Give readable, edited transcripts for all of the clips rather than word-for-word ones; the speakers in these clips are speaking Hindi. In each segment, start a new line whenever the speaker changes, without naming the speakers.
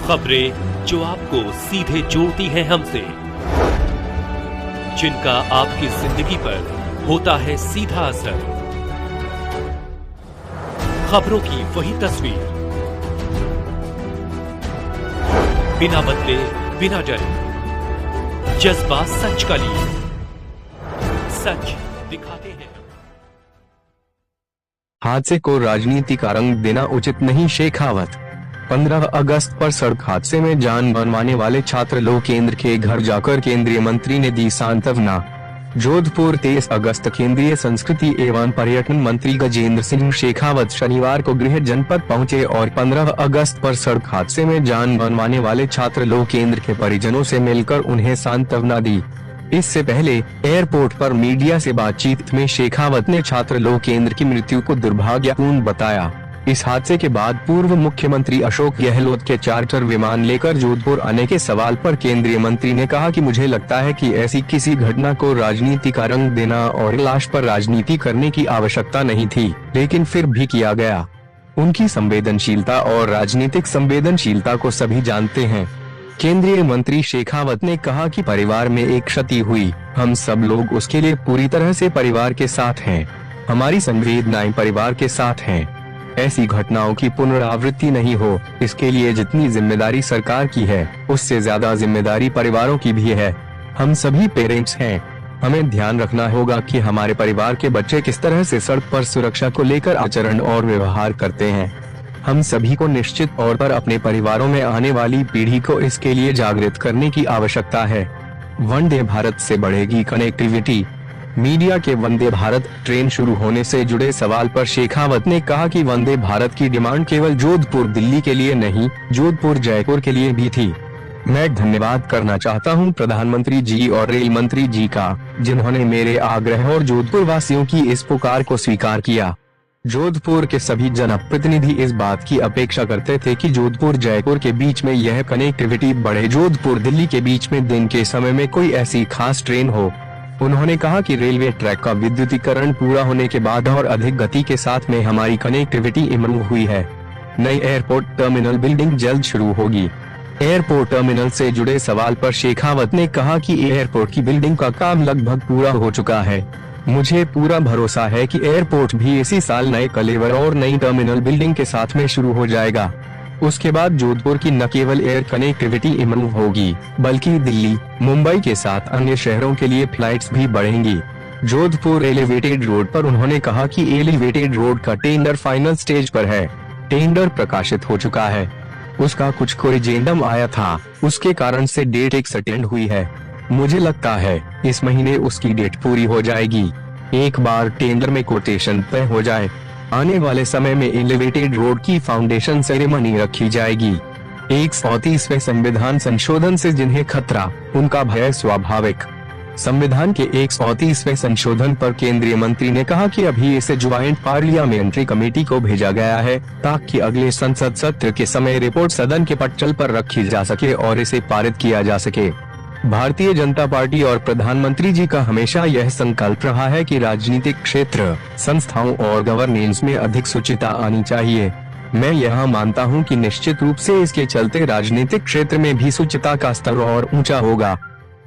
खबरें जो आपको सीधे जोड़ती हैं हमसे, जिनका आपकी जिंदगी पर होता है सीधा असर। खबरों की वही तस्वीर, बिना बदले बिना डरे, जज्बा सच का लिए, सच दिखाते हैं।
हादसे को राजनीति का रंग देना उचित नहीं। शेखावत 15 अगस्त पर सड़क हादसे में जान गंवाने वाले छात्र लोकेंद्र के घर जाकर केंद्रीय मंत्री ने दी सांत्वना। जोधपुर 23 अगस्त केंद्रीय संस्कृति एवं पर्यटन मंत्री गजेंद्र सिंह शेखावत शनिवार को गृह जनपद पहुंचे और 15 अगस्त पर सड़क हादसे में जान गंवाने वाले छात्र लोकेंद्र के परिजनों से मिलकर उन्हें सांत्वना दी। इससे पहले एयरपोर्ट पर मीडिया से बातचीत में शेखावत ने छात्र लोकेंद्र की मृत्यु को दुर्भाग्यपूर्ण बताया। इस हादसे के बाद पूर्व मुख्यमंत्री अशोक गहलोत के चार्टर विमान लेकर जोधपुर आने के सवाल पर केंद्रीय मंत्री ने कहा कि मुझे लगता है कि ऐसी किसी घटना को राजनीति का रंग देना और लाश पर राजनीति करने की आवश्यकता नहीं थी, लेकिन फिर भी किया गया। उनकी संवेदनशीलता और राजनीतिक संवेदनशीलता को सभी जानते हैं। केंद्रीय मंत्री शेखावत ने कहा कि परिवार में एक क्षति हुई, हम सब लोग उसके लिए पूरी तरह से परिवार के साथ हैं। हमारी संवेदनाएं परिवार के साथ हैं। ऐसी घटनाओं की पुनरावृत्ति नहीं हो, इसके लिए जितनी जिम्मेदारी सरकार की है, उससे ज्यादा जिम्मेदारी परिवारों की भी है। हम सभी पेरेंट्स हैं। हमें ध्यान रखना होगा कि हमारे परिवार के बच्चे किस तरह से सड़क पर सुरक्षा को लेकर आचरण और व्यवहार करते हैं। हम सभी को निश्चित तौर पर अपने परिवारों में आने वाली पीढ़ी को इसके लिए जागृत करने की आवश्यकता है। वंदे भारत से बढ़ेगी कनेक्टिविटी। मीडिया के वंदे भारत ट्रेन शुरू होने से जुड़े सवाल पर शेखावत ने कहा कि वंदे भारत की डिमांड केवल जोधपुर दिल्ली के लिए नहीं, जोधपुर जयपुर के लिए भी थी। मैं धन्यवाद करना चाहता हूं प्रधानमंत्री जी और रेल मंत्री जी का, जिन्होंने मेरे आग्रह और जोधपुर वासियों की इस पुकार को स्वीकार किया। जोधपुर के सभी जनप्रतिनिधि इस बात की अपेक्षा करते थे कि जोधपुर जयपुर के बीच में यह कनेक्टिविटी बढ़े। जोधपुर दिल्ली के बीच में दिन के समय में कोई ऐसी खास ट्रेन हो। उन्होंने कहा कि रेलवे ट्रैक का विद्युतीकरण पूरा होने के बाद और अधिक गति के साथ में हमारी कनेक्टिविटी इम्प्रूव हुई है। नई एयरपोर्ट टर्मिनल बिल्डिंग जल्द शुरू होगी। एयरपोर्ट टर्मिनल से जुड़े सवाल पर शेखावत ने कहा कि एयरपोर्ट की बिल्डिंग का काम लगभग पूरा हो चुका है। मुझे पूरा भरोसा है कि एयरपोर्ट भी इसी साल नए कलेवर और नई टर्मिनल बिल्डिंग के साथ में शुरू हो जाएगा। उसके बाद जोधपुर की न केवल एयर कनेक्टिविटी इम्प्रूव होगी, बल्कि दिल्ली, मुंबई के साथ अन्य शहरों के लिए फ्लाइट्स भी बढ़ेंगी। जोधपुर एलिवेटेड रोड पर उन्होंने कहा कि एलिवेटेड रोड का टेंडर फाइनल स्टेज पर है। टेंडर प्रकाशित हो चुका है। उसका कुछ कोरिजेंडम आया था, उसके कारण से डेट एक्सटेंड हुई है। मुझे लगता है इस महीने उसकी डेट पूरी हो जाएगी। एक बार टेंडर में कोटेशन तय हो जाए, आने वाले समय में एलिवेटेड रोड की फाउंडेशन सेरेमनी रखी जाएगी। 130वें संविधान संशोधन से जिन्हें खतरा, उनका भय स्वाभाविक। संविधान के 130वें संशोधन पर केंद्रीय मंत्री ने कहा कि अभी इसे ज्वाइंट पार्लियामेंट्री कमेटी को भेजा गया है, ताकि अगले संसद सत्र के समय रिपोर्ट सदन के पटल पर रखी जा सके और इसे पारित किया जा सके। भारतीय जनता पार्टी और प्रधानमंत्री जी का हमेशा यह संकल्प रहा है कि राजनीतिक क्षेत्र, संस्थाओं और गवर्नेंस में अधिक शुचिता आनी चाहिए। मैं यह मानता हूं कि निश्चित रूप से इसके चलते राजनीतिक क्षेत्र में भी शुचिता का स्तर और ऊंचा होगा।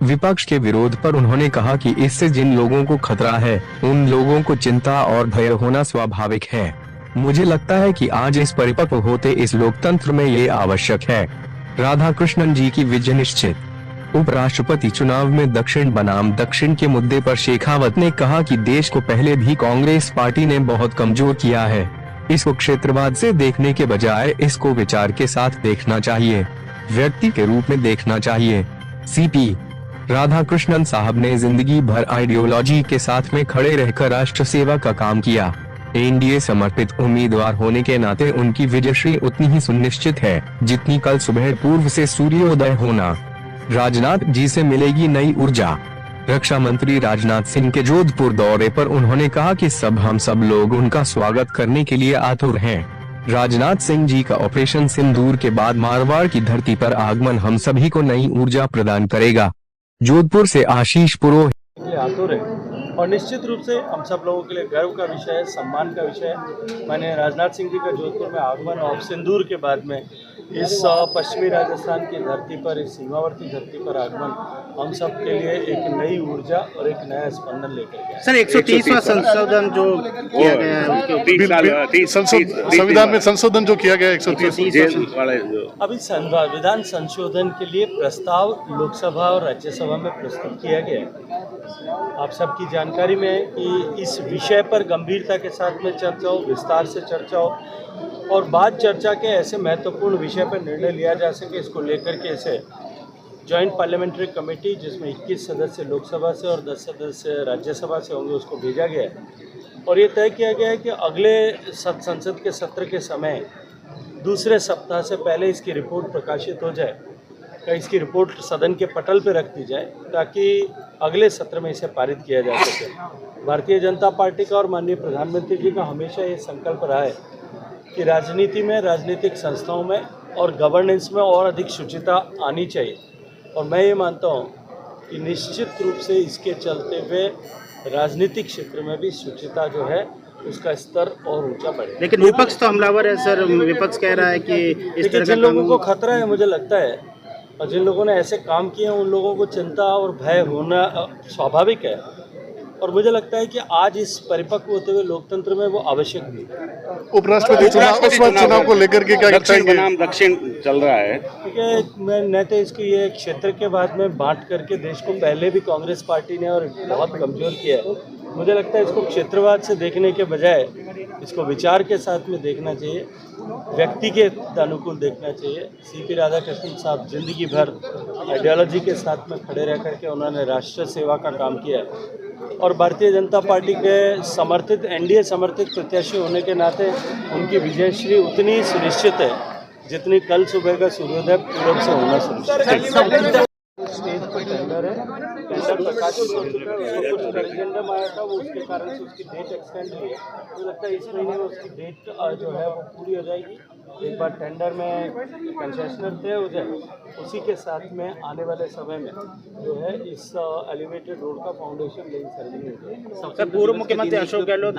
विपक्ष के विरोध पर उन्होंने कहा कि इससे जिन लोगों को खतरा है, उन लोगों को चिंता और भय होना स्वाभाविक है। मुझे लगता है कि आज इस परिपक्व होते इस लोकतंत्र में ये आवश्यक है। राधाकृष्णन जी की विजय निश्चित। उपराष्ट्रपति चुनाव में दक्षिण बनाम दक्षिण के मुद्दे पर शेखावत ने कहा कि देश को पहले भी कांग्रेस पार्टी ने बहुत कमजोर किया है। इसको क्षेत्रवाद से देखने के बजाय इसको विचार के साथ देखना चाहिए, व्यक्ति के रूप में देखना चाहिए। सीपी राधाकृष्णन साहब ने जिंदगी भर आइडियोलॉजी के साथ में खड़े रहकर राष्ट्र सेवा का काम किया। एनडीए समर्पित उम्मीदवार होने के नाते उनकी विजयश्री उतनी ही सुनिश्चित है, जितनी कल सुबह पूर्व से सूर्योदय होना। राजनाथ जी से मिलेगी नई ऊर्जा। रक्षा मंत्री राजनाथ सिंह के जोधपुर दौरे पर उन्होंने कहा कि हम सब लोग उनका स्वागत करने के लिए आतुर हैं। राजनाथ सिंह जी का ऑपरेशन सिंदूर के बाद मारवाड़ की धरती पर आगमन हम सभी को नई ऊर्जा प्रदान करेगा। जोधपुर से आशीष पुरोहित।
आतुर है और निश्चित रूप से हम सब लोगों के लिए गर्व का विषय है, सम्मान का विषय है। मैंने राजनाथ सिंह जी का जोधपुर में आगमन और सिंदूर के बाद में इस पश्चिमी राजस्थान की धरती पर, इस सीमावर्ती धरती पर आगमन हम सब के लिए एक नई ऊर्जा और एक नया स्पंदन लेकर के आया।
सर 130वां संशोधन जो किया गया है
संविधान में संशोधन जो किया गया 130
अभी संविधान संशोधन के लिए प्रस्ताव लोकसभा और राज्यसभा में प्रस्तुत किया गया है। आप सबकी जानकारी में है कि इस विषय पर गंभीरता के साथ में चर्चा हो, विस्तार से चर्चा हो और बाद चर्चा के ऐसे महत्वपूर्ण विषय पर निर्णय लिया जा सके, इसको लेकर के इसे जॉइंट पार्लियामेंट्री कमेटी जिसमें 21 सदस्य लोकसभा से और 10 सदस्य राज्यसभा से होंगे उसको भेजा गया है और ये तय किया गया है कि अगले संसद के सत्र के समय दूसरे सप्ताह से पहले इसकी रिपोर्ट प्रकाशित हो जाए, इसकी रिपोर्ट सदन के पटल पर रख दी जाए ताकि अगले सत्र में इसे पारित किया जा सके। भारतीय जनता पार्टी का और माननीय प्रधानमंत्री जी का हमेशा ये संकल्प रहा है कि राजनीति में, राजनीतिक संस्थाओं में और गवर्नेंस में और अधिक शुचिता आनी चाहिए और मैं ये मानता हूँ कि निश्चित रूप से इसके चलते हुए राजनीतिक क्षेत्र में भी शुचिता जो है उसका स्तर और ऊंचा बढ़े।
लेकिन विपक्ष तो हमलावर है सर, विपक्ष कह रहा है कि इस तरह
जिन लोगों को खतरा है मुझे लगता है और जिन लोगों ने ऐसे काम किए हैं उन लोगों को चिंता और भय होना स्वाभाविक है और मुझे लगता है कि आज इस परिपक्व होते हुए लोकतंत्र में वो आवश्यक भी है।
उपराष्ट्रपति चुनाव को लेकर के क्या
दक्षिण बनाम दक्षिण चल रहा है,
ठीक है। मैं न तो इसकी ये क्षेत्र के बाद में बांट करके देश को पहले भी कांग्रेस पार्टी ने और बहुत कमज़ोर किया है। मुझे लगता है इसको क्षेत्रवाद से देखने के बजाय इसको विचार के साथ में देखना चाहिए, व्यक्ति के अनुकूल देखना चाहिए। सीपी राधाकृष्णन साहब जिंदगी भर आइडियोलॉजी के साथ में खड़े रह करके उन्होंने राष्ट्र सेवा का काम किया है और भारतीय जनता पार्टी के समर्थित एनडीए समर्थित प्रत्याशी होने के नाते उनकी विजयश्री उतनी ही सुनिश्चित है जितनी कल सुबह का सूर्योदय पूरब से होना सुनिश्चित है। स्टेज पर टेंडर है, टेंडर प्रकाशित हो चुका है, उसको कुछ करेंडम आया था वो उसके कारण से उसकी डेट एक्सटेंड हुई है। मुझे लगता है इस महीने में उसकी डेट जो है वो पूरी हो जाएगी। एक बार टेंडर में कंसेशनर तय हो जाए उसी के साथ में आने वाले समय में जो है इस एलिवेटेड रोड का फाउंडेशन लेइंग सेरेमनी होगी।
सर पूर्व मुख्यमंत्री अशोक गहलोत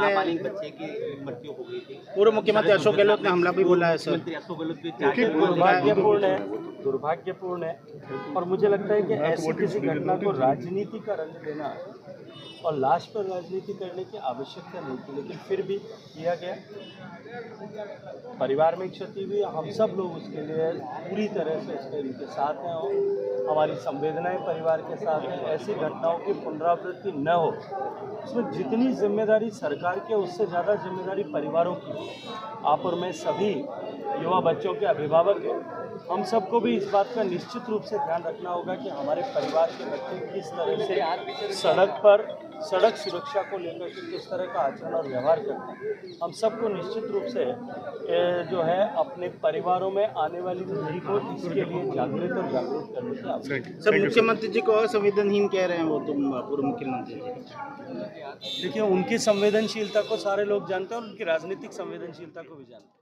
ने हमला भी बोला है सर,
दुर्भाग्यपूर्ण है और मुझे लगता है कि ऐसी किसी घटना को राजनीति का रंग देना और लाश पर राजनीति करने की आवश्यकता नहीं थी, लेकिन फिर भी किया गया। परिवार में क्षति हुई, हम सब लोग उसके लिए पूरी तरह से इनके साथ हैं और हमारी संवेदनाएं परिवार के साथ हैं। ऐसी घटनाओं की पुनरावृत्ति न हो, उसमें जितनी जिम्मेदारी सरकार की है उससे ज़्यादा जिम्मेदारी परिवारों की। आप और मैं सभी युवा बच्चों के अभिभावक हैं, हम सबको भी इस बात का निश्चित रूप से ध्यान रखना होगा कि हमारे परिवार के बच्चे किस तरह से सड़क पर सड़क सुरक्षा को लेकर के किस तरह का आचरण और व्यवहार करते हैं। हम सबको निश्चित रूप से जो है अपने परिवारों में आने वाली पीढ़ी को इसके लिए जागृत और जागरूक करने की आवश्यकता है।
सर मुख्यमंत्री जी को असंवेदनहीन कह रहे हैं वो तुम पूर्व मुख्यमंत्री जी।
देखिए उनकी संवेदनशीलता को सारे लोग जानते हैं और उनकी राजनीतिक संवेदनशीलता को भी जानते हैं।